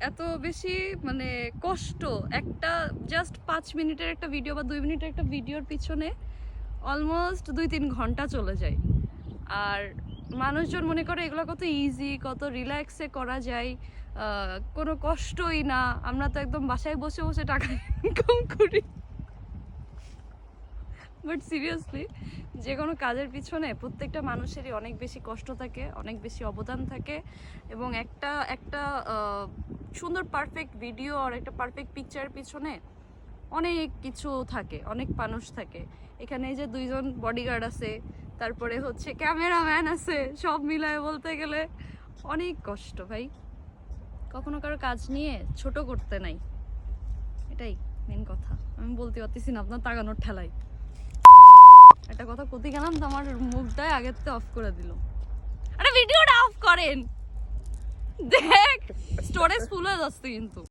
এত বেশি মানে কষ্ট, একটা জাস্ট 5 মিনিটের একটা ভিডিও বা 2 মিনিটের একটা ভিডিওর পিছনে অলমোস্ট 2-3 ঘন্টা চলে যায়। আর মানুষজন মনে করে এগুলো কত ইজি, কত রিল্যাক্সে করা যায়, কোনো কষ্টই না, আমরা তো একদম বাসায় বসে বসে টাকা ইনকাম করি। বাট সিরিয়াসলি যে কোনো কাজের পিছনে প্রত্যেকটা মানুষেরই অনেক বেশি কষ্ট থাকে, অনেক বেশি অবদান থাকে, এবং একটা একটা সুন্দর পারফেক্ট ভিডিও আর একটা পারফেক্ট পিকচারের পিছনে অনেক কিছু থাকে, অনেক মানুষ থাকে। এখানে যে 2জন বডিগার্ড আছে, তারপরে হচ্ছে ক্যামেরাম্যান আছে, সব মিলায় বলতে গেলে অনেক কষ্ট ভাই। কখনো কারো কাজ নিয়ে ছোট করতে নাই, এটাই মেন কথা। আমি বলতে পারতেছি না আপনার তাকানোর ঠেলাই। একটা কথা কতি গেলাম তো আমার মুখটাই আগের থেকে অফ করে দিল। আরে ভিডিওটা অফ করেন, দেখ স্টোরেজ ফুল হয়ে যাচ্ছে কিন্তু।